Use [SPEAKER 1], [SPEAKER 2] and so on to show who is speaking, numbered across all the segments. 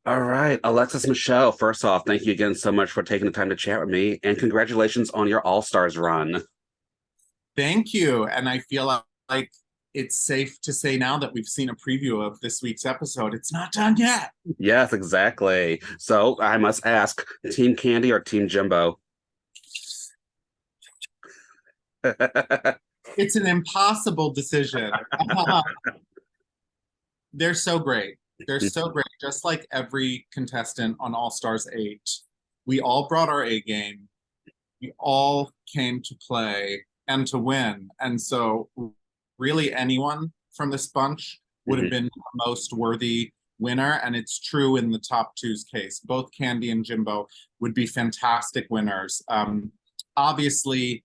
[SPEAKER 1] All right, Alexis Michelle, first off, thank you again so much for taking the time to chat with me, and congratulations on your All Stars run.
[SPEAKER 2] Thank you. And I feel like it's safe to say now that we've seen a preview of this week's episode. It's not done yet.
[SPEAKER 1] Yes, exactly. So I must ask, Team Candy or Team Jimbo?
[SPEAKER 2] It's an impossible decision. They're so great. They're so great. Just like every contestant on All Stars 8, we all brought our A game. We all came to play and to win. And so, really, anyone from this bunch would have
[SPEAKER 1] Mhm.
[SPEAKER 2] been the most worthy winner. And it's true in the top two's case. Both Candy and Jimbo would be fantastic winners. Obviously,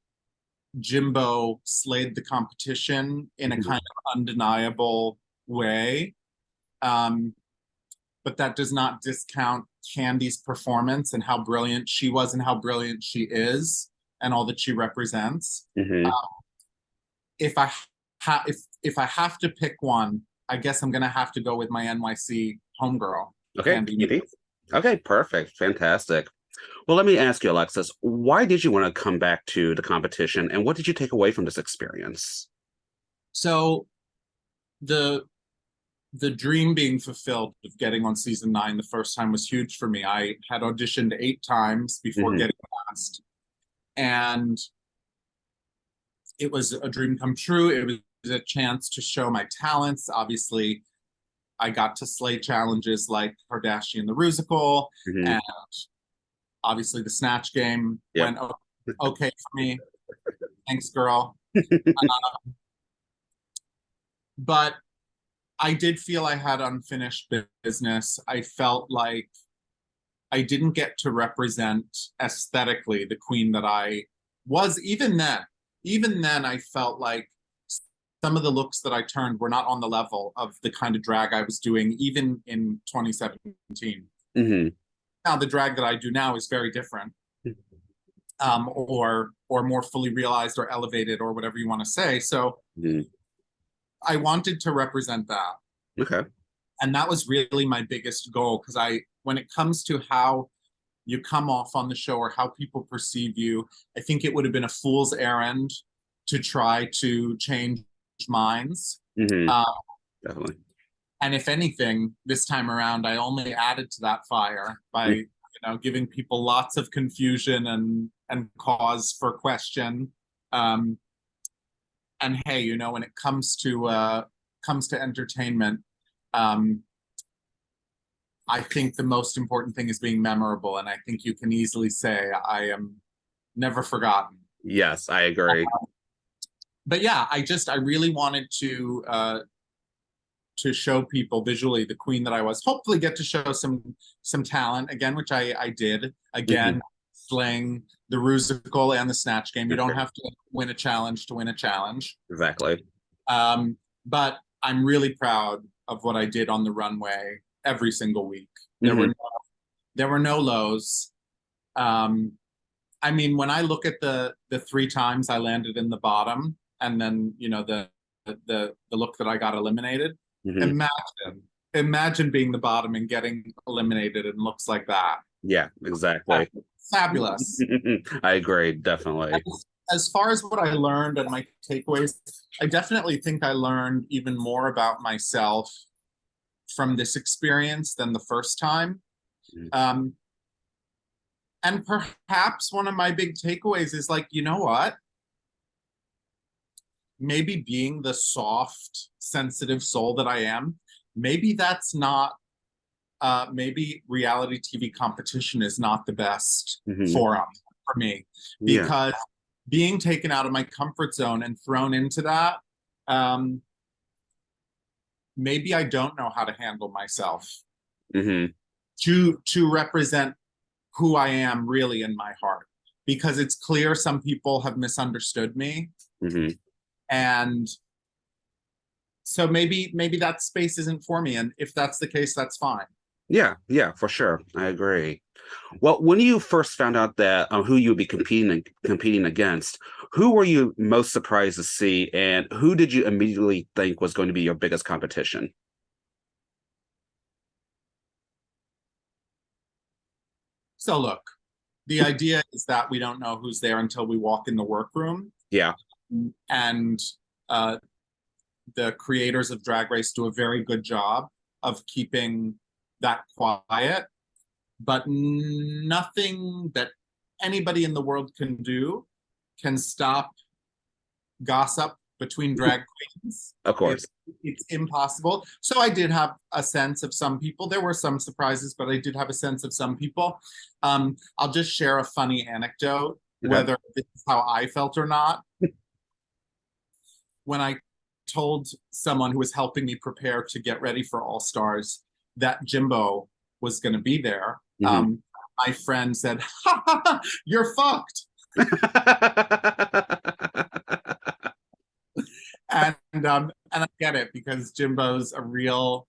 [SPEAKER 2] Jimbo slayed the competition in a kind of undeniable way. Um, but that does not discount Candy's performance and how brilliant she was and how brilliant she is and all that she represents.
[SPEAKER 1] Mhm.
[SPEAKER 2] If I if I have to pick one, I guess I'm gonna have to go with my NYC homegirl,
[SPEAKER 1] Okay,
[SPEAKER 2] Candy.
[SPEAKER 1] Candy. Okay, perfect. Fantastic. Well, let me ask you, Alexis, why did you want to come back to the competition and what did you take away from this experience?
[SPEAKER 2] So the the dream being fulfilled of getting on season 9 the first time was huge for me. I had auditioned 8 times before
[SPEAKER 1] Hmm.
[SPEAKER 2] getting cast, and it was a dream come true. It was a chance to show my talents. Obviously, I got to slay challenges like Kardashian the Rusical,
[SPEAKER 1] Hmm.
[SPEAKER 2] and obviously the Snatch game
[SPEAKER 1] Yep.
[SPEAKER 2] went okay for me. Thanks, girl. But I did feel I had unfinished business. I felt like I didn't get to represent aesthetically the queen that I was even then. Even then, I felt like some of the looks that I turned were not on the level of the kind of drag I was doing, even in 2017.
[SPEAKER 1] Hmm.
[SPEAKER 2] Now, the drag that I do now is very different, or more fully realized, or elevated, or whatever you want to say. So
[SPEAKER 1] Hmm.
[SPEAKER 2] I wanted to represent that,
[SPEAKER 1] Okay.
[SPEAKER 2] and that was really my biggest goal. Because when it comes to how you come off on the show or how people perceive you, I think it would have been a fool's errand to try to change minds.
[SPEAKER 1] Hmm.
[SPEAKER 2] Um,
[SPEAKER 1] Definitely.
[SPEAKER 2] and if anything, this time around, I only added to that fire by giving people lots of confusion and cause for question. Um, and hey, when it comes to entertainment, um, I think the most important thing is being memorable, and I think you can easily say I am never forgotten.
[SPEAKER 1] Yes, I agree.
[SPEAKER 2] But yeah, I really wanted to show people visually the queen that I was. Hopefully, get to show some talent again, which I did
[SPEAKER 1] Hmm.
[SPEAKER 2] again, slaying the Rusical and the Snatch game. You don't have to win a challenge to win a challenge.
[SPEAKER 1] Exactly.
[SPEAKER 2] But I'm really proud of what I did on the runway every single week.
[SPEAKER 1] Hmm.
[SPEAKER 2] There were no lows. Um, I mean, when I look at the 3 times I landed in the bottom, and then the look that I got eliminated,
[SPEAKER 1] Hmm.
[SPEAKER 2] imagine being the bottom and getting eliminated in looks like that.
[SPEAKER 1] Yeah, exactly.
[SPEAKER 2] Fabulous.
[SPEAKER 1] I agree, definitely.
[SPEAKER 2] As far as what I learned and my takeaways, I definitely think I learned even more about myself from this experience than the first time. Um, and perhaps one of my big takeaways is like, you know what? Maybe being the soft, sensitive soul that I am, maybe that's not, maybe reality TV competition is not the best
[SPEAKER 1] Hmm.
[SPEAKER 2] forum for me,
[SPEAKER 1] Yeah.
[SPEAKER 2] because being taken out of my comfort zone and thrown into that, um, maybe I don't know how to handle myself
[SPEAKER 1] Hmm.
[SPEAKER 2] to represent who I am really in my heart. Because it's clear some people have misunderstood me,
[SPEAKER 1] Hmm.
[SPEAKER 2] and so maybe that space isn't for me, and if that's the case, that's fine.
[SPEAKER 1] Yeah, yeah, for sure. I agree. Well, when you first found out that who you would be competing against, who were you most surprised to see, and who did you immediately think was going to be your biggest competition?
[SPEAKER 2] So look, the idea is that we don't know who's there until we walk in the workroom.
[SPEAKER 1] Yeah.
[SPEAKER 2] And the creators of Drag Race do a very good job of keeping that quiet. But nothing that anybody in the world can do can stop gossip between drag queens.
[SPEAKER 1] Of course.
[SPEAKER 2] It's impossible. So I did have a sense of some people. There were some surprises, but I did have a sense of some people. I'll just share a funny anecdote, whether this is how I felt or not. When I told someone who was helping me prepare to get ready for All Stars that Jimbo was going to be there, my friend said, "Ha, ha, ha, you're fucked." And I get it, because Jimbo's a real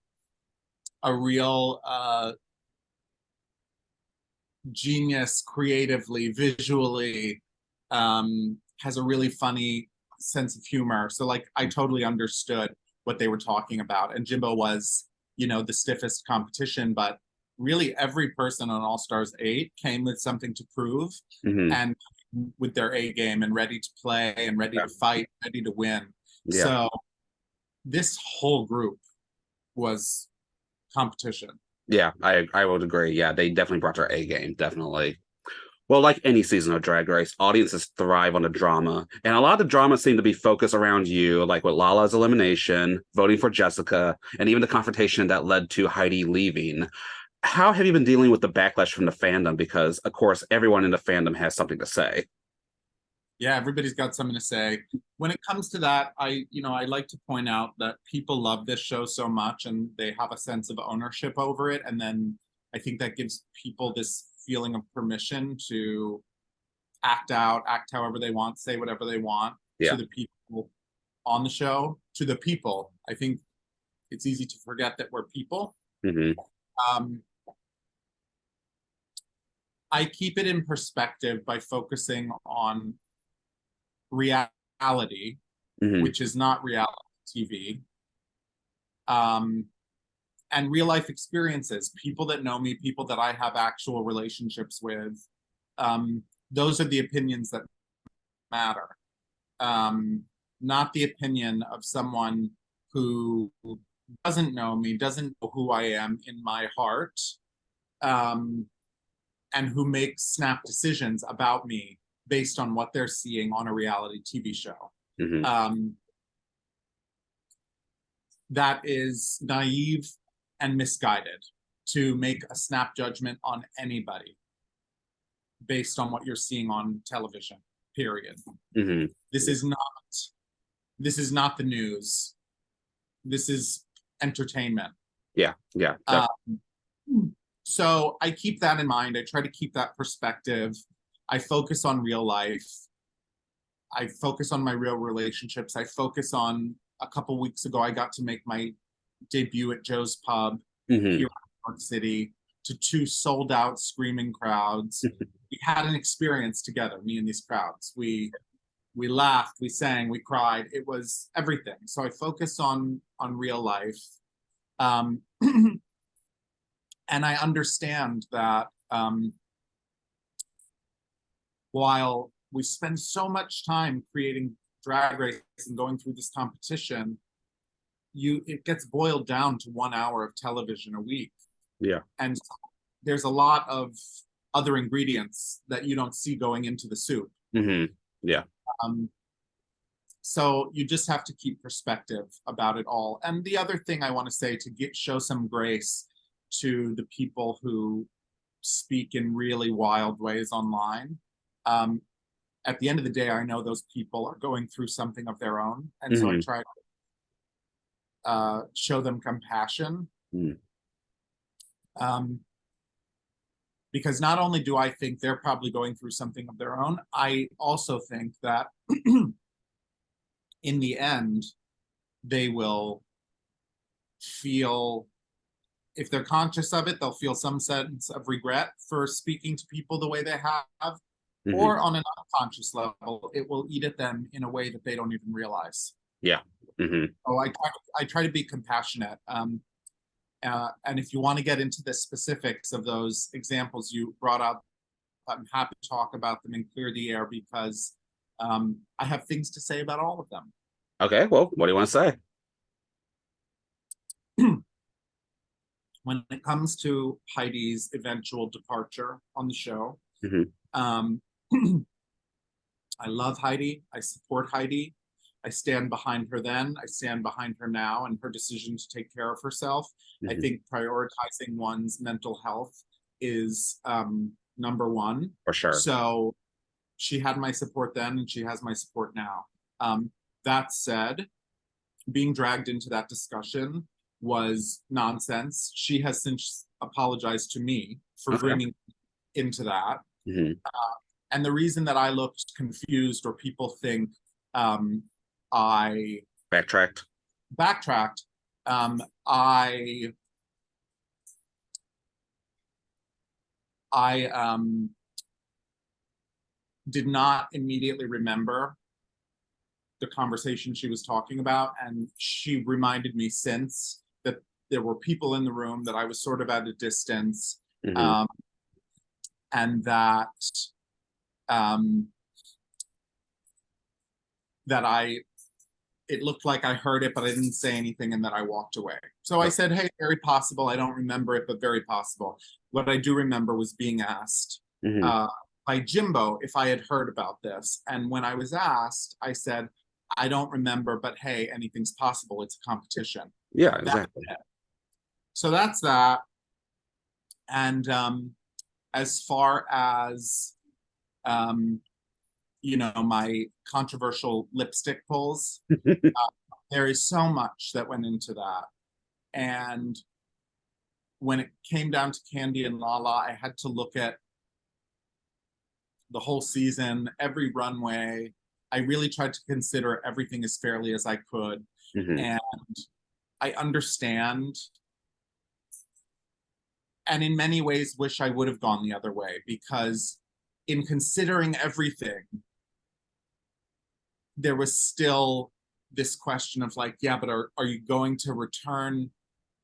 [SPEAKER 2] genius creatively, visually, has a really funny sense of humor. So like I totally understood what they were talking about. And Jimbo was, the stiffest competition, but really every person on All Stars 8 came with something to prove and with their A game and ready to play and ready to fight, ready to win. Yeah. So this whole group was competition.
[SPEAKER 1] Yeah, I would agree. Yeah, they definitely brought their A game, definitely. Well, like any season of Drag Race, audiences thrive on the drama. And a lot of the drama seemed to be focused around you, like with Lala's elimination, voting for Jessica, and even the confrontation that led to Heidi leaving. How have you been dealing with the backlash from the fandom? Because, of course, everyone in the fandom has something to say.
[SPEAKER 2] Yeah, everybody's got something to say. When it comes to that, I like to point out that people love this show so much and they have a sense of ownership over it. And then I think that gives people this feeling of permission to act however they want, say whatever they want to the people on the show, to the people. I think it's easy to forget that we're people. I keep it in perspective by focusing on reality, which is not reality TV, and real life experiences, people that know me, people that I have actual relationships with. Those are the opinions that matter, not the opinion of someone who doesn't know me, doesn't know who I am in my heart, and who makes snap decisions about me based on what they're seeing on a reality TV show. That is naive and misguided to make a snap judgment on anybody based on what you're seeing on television, period. This is not the news. This is entertainment.
[SPEAKER 1] Yeah.
[SPEAKER 2] So I keep that in mind. I try to keep that perspective. I focus on real life. I focus on my real relationships. I focus on, a couple weeks ago, I got to make my debut at Joe's Pub here in New York City to 2 sold out screaming crowds. We had an experience together, me and these crowds. We laughed, we sang, we cried. It was everything. So I focus on real life. And I understand that while we spend so much time creating Drag Race and going through this competition, it gets boiled down to 1 hour of television a week.
[SPEAKER 1] Yeah.
[SPEAKER 2] And there's a lot of other ingredients that you don't see going into the soup.
[SPEAKER 1] Yeah.
[SPEAKER 2] So you just have to keep perspective about it all. And the other thing I want to say, to show some grace to the people who speak in really wild ways online. At the end of the day, I know those people are going through something of their own. And so I try to show them compassion. Because not only do I think they're probably going through something of their own, I also think that in the end, they will feel, if they're conscious of it, they'll feel some sense of regret for speaking to people the way they have. Or on an unconscious level, it will eat at them in a way that they don't even realize.
[SPEAKER 1] Yeah.
[SPEAKER 2] So I try to be compassionate. And if you want to get into the specifics of those examples you brought up, I'm happy to talk about them and clear the air because I have things to say about all of them.
[SPEAKER 1] Okay, well, what do you want to say?
[SPEAKER 2] When it comes to Heidi's eventual departure on the show, I love Heidi. I support Heidi. I stand behind her then. I stand behind her now and her decision to take care of herself. I think prioritizing one's mental health is number one.
[SPEAKER 1] For sure.
[SPEAKER 2] So she had my support then and she has my support now. That said, being dragged into that discussion was nonsense. She has since apologized to me for bringing into that. And the reason that I looked confused or people think I
[SPEAKER 1] backtracked,
[SPEAKER 2] I did not immediately remember the conversation she was talking about, and she reminded me since that there were people in the room, that I was sort of at a distance, and that it looked like I heard it, but I didn't say anything, and that I walked away. So I said, hey, very possible. I don't remember it, but very possible. What I do remember was being asked by Jimbo if I had heard about this. And when I was asked, I said, I don't remember, but hey, anything's possible. It's a competition.
[SPEAKER 1] Yeah, exactly.
[SPEAKER 2] So that's that. And as far as, my controversial lipstick pulls, there is so much that went into that. And when it came down to Candy and Lala, I had to look at the whole season, every runway. I really tried to consider everything as fairly as I could. And I understand, and in many ways wish I would have gone the other way, because in considering everything, there was still this question of like, yeah, but are you going to return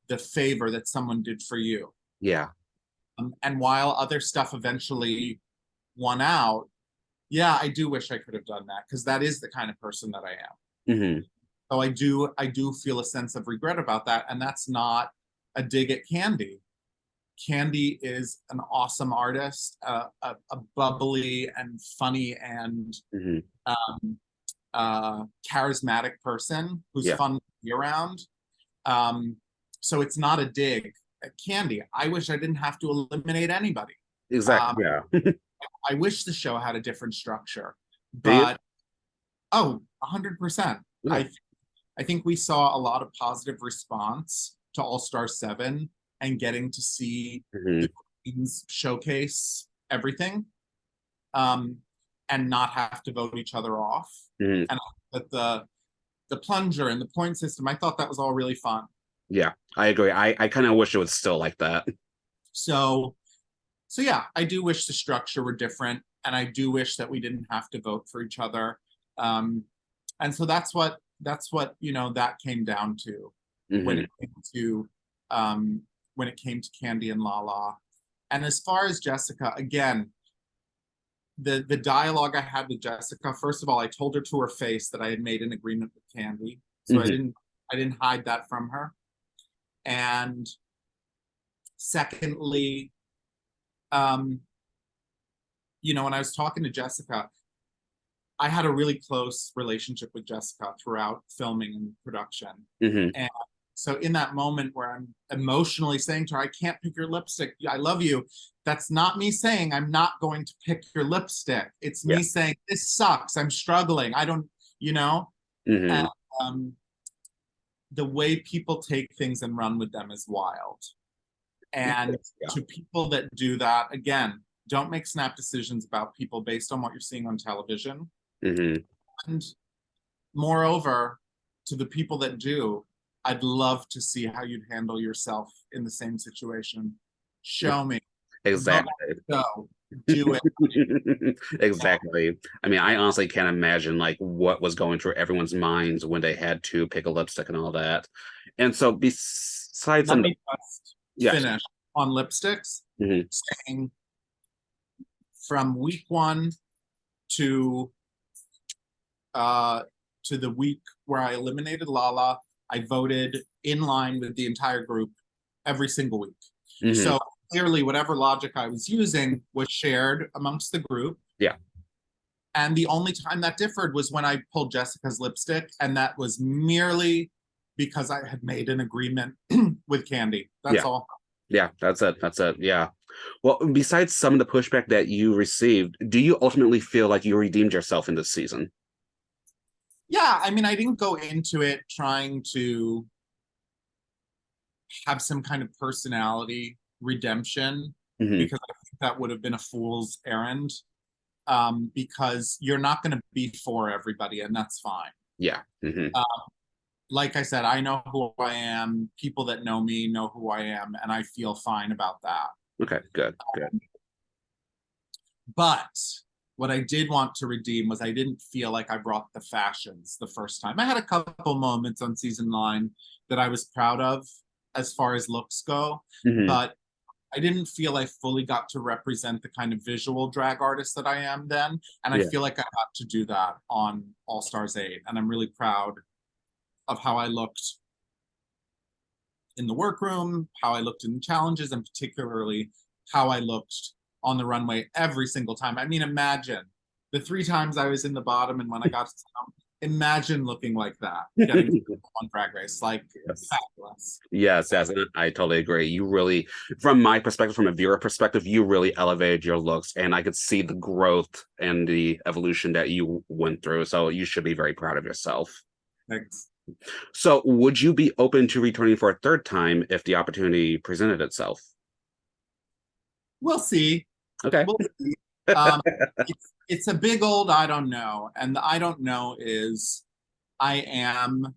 [SPEAKER 2] the favor that someone did for you?
[SPEAKER 1] Yeah.
[SPEAKER 2] And while other stuff eventually won out, yeah, I do wish I could have done that, because that is the kind of person that I am. So I do feel a sense of regret about that, and that's not a dig at Candy. Candy is an awesome artist, a bubbly and funny and charismatic person who's fun to be around. So it's not a dig at Candy. I wish I didn't have to eliminate anybody.
[SPEAKER 1] Exactly.
[SPEAKER 2] I wish the show had a different structure, but 100%.
[SPEAKER 1] Yeah.
[SPEAKER 2] I think we saw a lot of positive response to All-Star 7 and getting to see the queens showcase everything, and not have to vote each other off. And that the plunger and the point system, I thought that was all really fun.
[SPEAKER 1] Yeah, I agree. I kind of wish it was still like that. So
[SPEAKER 2] yeah, I do wish the structure were different, and I do wish that we didn't have to vote for each other. And so that's what that came down to when it came to Candy and Lala. And as far as Jessica, again, the dialogue I had with Jessica, first of all, I told her to her face that I had made an agreement with Candy. So I didn't hide that from her. And secondly, when I was talking to Jessica, I had a really close relationship with Jessica throughout filming and production. And so in that moment where I'm emotionally saying to her, I can't pick your lipstick, I love you, that's not me saying I'm not going to pick your lipstick. It's me saying, this sucks, I'm struggling, I don't, and, the way people take things and run with them is wild. And to people that do that, again, don't make snap decisions about people based on what you're seeing on television. And moreover, to the people that do, I'd love to see how you'd handle yourself in the same situation. Show me.
[SPEAKER 1] Exactly.
[SPEAKER 2] do it.
[SPEAKER 1] Exactly. I mean, I honestly can't imagine like what was going through everyone's minds when they had to pick a lipstick and all that. And so besides
[SPEAKER 2] Let
[SPEAKER 1] some,
[SPEAKER 2] me just
[SPEAKER 1] yes.
[SPEAKER 2] finish on lipsticks,
[SPEAKER 1] Mhm.
[SPEAKER 2] saying from week one to uh the week where I eliminated Lala, I voted in line with the entire group every single week.
[SPEAKER 1] Mhm.
[SPEAKER 2] So clearly whatever logic I was using was shared amongst the group.
[SPEAKER 1] Yeah.
[SPEAKER 2] And the only time that differed was when I pulled Jessica's lipstick, and that was merely because I had made an agreement with Candy. That's
[SPEAKER 1] Yeah.
[SPEAKER 2] all.
[SPEAKER 1] Yeah. That's it. That's it. Yeah. Well, besides some of the pushback that you received, do you ultimately feel like you redeemed yourself in this season?
[SPEAKER 2] Yeah, I mean, I didn't go into it trying to have some kind of personality redemption
[SPEAKER 1] Hmm.
[SPEAKER 2] because I think that would have been a fool's errand. Because you're not going to be for everybody, and that's fine.
[SPEAKER 1] Yeah. Hmm.
[SPEAKER 2] Uh, like I said, I know who I am. People that know me know who I am, and I feel fine about that.
[SPEAKER 1] Okay. Good. Good.
[SPEAKER 2] But what I did want to redeem was I didn't feel like I brought the fashions the first time. I had a couple moments on season 9 that I was proud of as far as looks go,
[SPEAKER 1] Hmm.
[SPEAKER 2] but I didn't feel I fully got to represent the kind of visual drag artist that I am then. And I
[SPEAKER 1] Yeah.
[SPEAKER 2] feel like I got to do that on All Stars 8. And I'm really proud of how I looked in the workroom, how I looked in the challenges, and particularly how I looked on the runway every single time. I mean, imagine the 3 times I was in the bottom and when I got to town, imagine looking like that, getting on Drag Race, like
[SPEAKER 1] Yes.
[SPEAKER 2] fabulous.
[SPEAKER 1] Yes, yes, and I totally agree. You really, from my perspective, from a viewer perspective, you really elevated your looks, and I could see the growth and the evolution that you went through. So you should be very proud of yourself.
[SPEAKER 2] Thanks.
[SPEAKER 1] So, would you be open to returning for a third time if the opportunity presented itself?
[SPEAKER 2] We'll see.
[SPEAKER 1] Okay.
[SPEAKER 2] We'll see. Um, it's a big old I don't know. And the I don't know is I am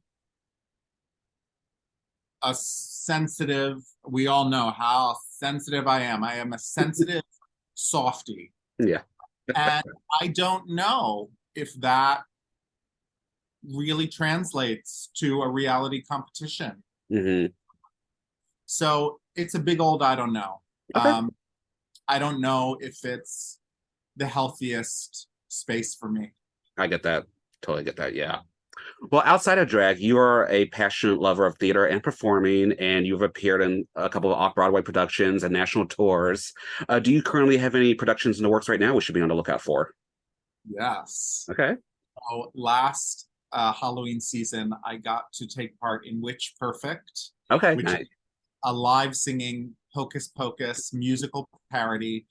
[SPEAKER 2] a sensitive, we all know how sensitive I am. I am a sensitive softie.
[SPEAKER 1] Yeah.
[SPEAKER 2] And I don't know if that really translates to a reality competition.
[SPEAKER 1] Hmm.
[SPEAKER 2] So it's a big old I don't know.
[SPEAKER 1] Okay.
[SPEAKER 2] I don't know if it's the healthiest space for me.
[SPEAKER 1] I get that. Totally get that. Yeah. Well, outside of drag, you are a passionate lover of theater and performing, and you've appeared in a couple of off-Broadway productions and national tours. Do you currently have any productions in the works right now we should be on the lookout for?
[SPEAKER 2] Yes.
[SPEAKER 1] Okay.
[SPEAKER 2] So last Halloween season, I got to take part in Witch Perfect,
[SPEAKER 1] Okay.
[SPEAKER 2] which is
[SPEAKER 1] Nice.
[SPEAKER 2] a live singing Hocus Pocus musical parody,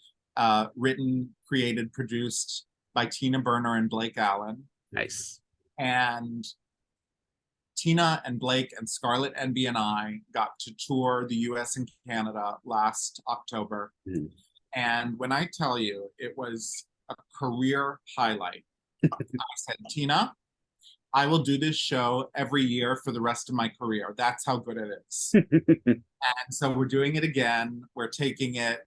[SPEAKER 2] written, created, produced by Tina Burner and Blake Allen.
[SPEAKER 1] Nice.
[SPEAKER 2] And Tina and Blake and Scarlett Envy and I got to tour the US and Canada last October.
[SPEAKER 1] Mhm.
[SPEAKER 2] And when I tell you it was a career highlight, I said, Tina, I will do this show every year for the rest of my career. That's how good it is. And so we're doing it again. We're taking it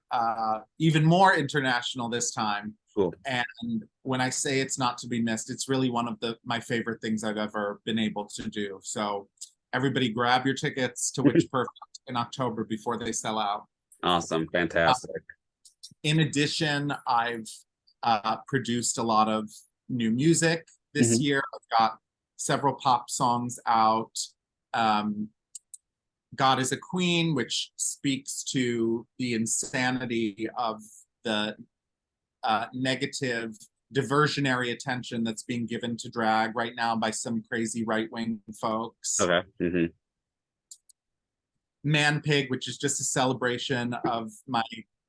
[SPEAKER 2] even more international this time.
[SPEAKER 1] Cool.
[SPEAKER 2] And when I say it's not to be missed, it's really one of my favorite things I've ever been able to do. So everybody grab your tickets to Witch Perfect in October before they sell out.
[SPEAKER 1] Awesome.
[SPEAKER 2] Uh,
[SPEAKER 1] Fantastic.
[SPEAKER 2] in addition, I've produced a lot of new music this
[SPEAKER 1] Mhm.
[SPEAKER 2] year. I've got several pop songs out. Um, God is a Queen, which speaks to the insanity of the negative diversionary attention that's being given to drag right now by some crazy right-wing folks.
[SPEAKER 1] Okay. Hmm.
[SPEAKER 2] Man Pig, which is just a celebration of my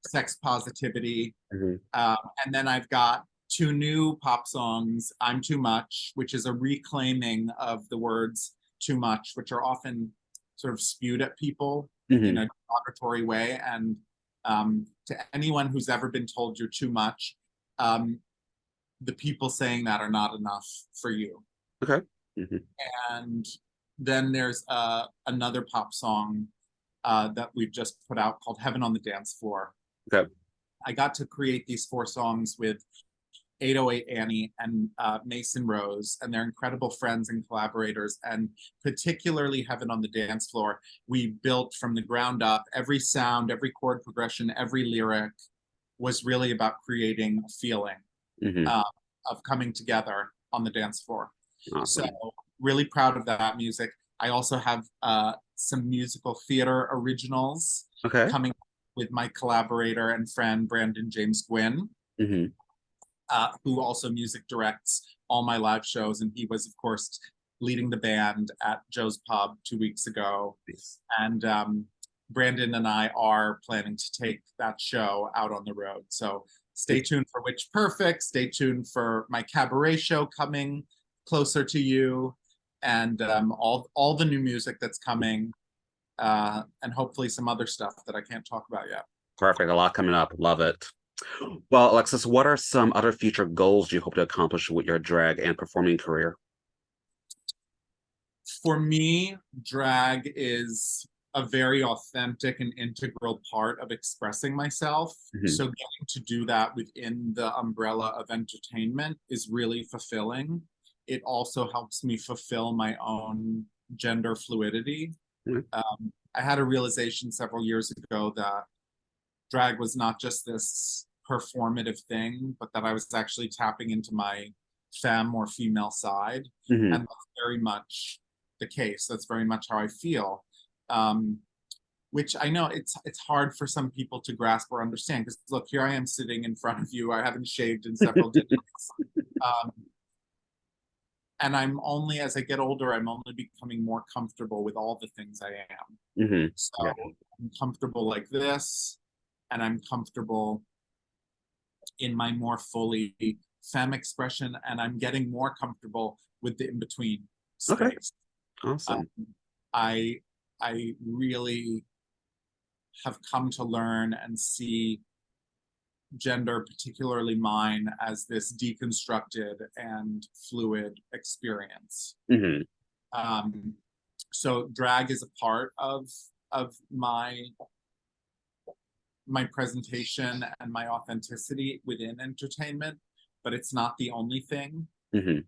[SPEAKER 2] sex positivity.
[SPEAKER 1] Hmm.
[SPEAKER 2] And then I've got 2 new pop songs, I'm Too Much, which is a reclaiming of the words too much, which are often sort of spewed at people in
[SPEAKER 1] Hmm.
[SPEAKER 2] a derogatory way. And to anyone who's ever been told you're too much, the people saying that are not enough for you.
[SPEAKER 1] Okay. Hmm.
[SPEAKER 2] And then there's another pop song that we've just put out called Heaven on the Dance Floor.
[SPEAKER 1] Okay.
[SPEAKER 2] I got to create these 4 songs with 808 Annie and Mason Rose, and they're incredible friends and collaborators, and particularly Heaven on the Dance Floor. We built from the ground up. Every sound, every chord progression, every lyric was really about creating a feeling
[SPEAKER 1] Mm-hmm.
[SPEAKER 2] of coming together on the dance floor.
[SPEAKER 1] Awesome.
[SPEAKER 2] So really proud of that music. I also have some musical theater originals
[SPEAKER 1] Okay.
[SPEAKER 2] coming with my collaborator and friend Brandon James Gwynn,
[SPEAKER 1] Mm-hmm.
[SPEAKER 2] who also music directs all my live shows. And he was, of course, leading the band at Joe's Pub 2 weeks ago.
[SPEAKER 1] Nice.
[SPEAKER 2] And Brandon and I are planning to take that show out on the road. So stay tuned for Witch Perfect. Stay tuned for my cabaret show coming closer to you, and all the new music that's coming, and hopefully some other stuff that I can't talk about yet.
[SPEAKER 1] Perfect. A lot coming up. Love it. Well, Alexis, what are some other future goals you hope to accomplish with your drag and performing career?
[SPEAKER 2] For me, drag is a very authentic and integral part of expressing myself.
[SPEAKER 1] Mm-hmm.
[SPEAKER 2] So getting to do that within the umbrella of entertainment is really fulfilling. It also helps me fulfill my own gender fluidity.
[SPEAKER 1] Mm-hmm.
[SPEAKER 2] I had a realization several years ago that drag was not just this performative thing, but that I was actually tapping into my femme or female side.
[SPEAKER 1] Mm-hmm.
[SPEAKER 2] And that's very much the case. That's very much how I feel. Which I know it's hard for some people to grasp or understand, because look, here I am sitting in front of you. I haven't shaved in several days. And I'm only, as I get older, I'm only becoming more comfortable with all the things I am.
[SPEAKER 1] Mm-hmm.
[SPEAKER 2] So
[SPEAKER 1] Yeah.
[SPEAKER 2] I'm comfortable like this, and I'm comfortable in my more fully femme expression, and I'm getting more comfortable with the in-between space.
[SPEAKER 1] Okay. Awesome.
[SPEAKER 2] I really have come to learn and see gender, particularly mine, as this deconstructed and fluid experience.
[SPEAKER 1] Mm-hmm.
[SPEAKER 2] So drag is a part of my presentation and my authenticity within entertainment, but it's not the only thing.
[SPEAKER 1] Mm-hmm.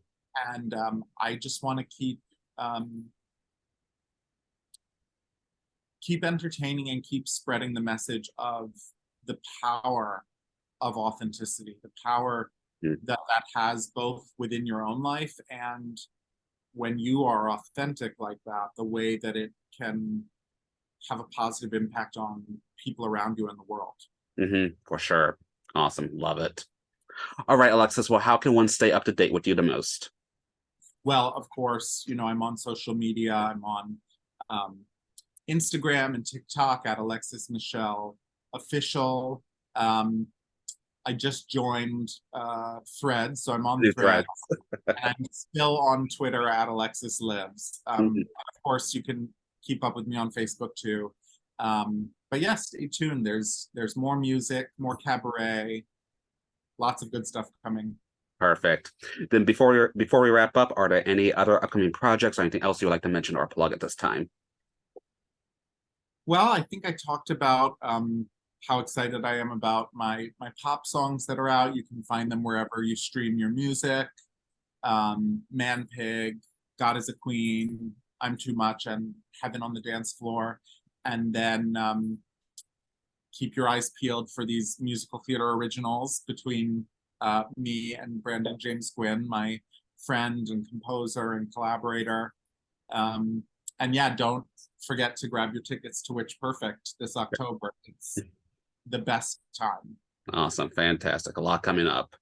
[SPEAKER 2] And I just want to keep entertaining and keep spreading the message of the power of authenticity, the power that has both within your own life, and when you are authentic like that, the way that it can have a positive impact on people around you in the world.
[SPEAKER 1] Mm-hmm. For sure. Awesome. Love it. All right, Alexis. Well, how can one stay up to date with you the most?
[SPEAKER 2] Well, of course, I'm on social media. I'm on Instagram and TikTok at Alexis Michelle Official. I just joined Threads, so I'm on Threads. And I'm still on Twitter at Alexis Lives. Of course, you can keep up with me on Facebook too. But yeah, stay tuned. There's more music, more cabaret, lots of good stuff coming.
[SPEAKER 1] Perfect. Then before we wrap up, are there any other upcoming projects or anything else you would like to mention or plug at this time?
[SPEAKER 2] Well, I think I talked about how excited I am about my pop songs that are out. You can find them wherever you stream your music. Man Pig, God is a Queen, I'm Too Much, and Heaven on the Dance Floor. And then keep your eyes peeled for these musical theater originals between me and Brandon James Gwynn, my friend and composer and collaborator. And yeah, don't forget to grab your tickets to Witch Perfect this October. It's the best time.
[SPEAKER 1] Awesome. Fantastic. A lot coming up.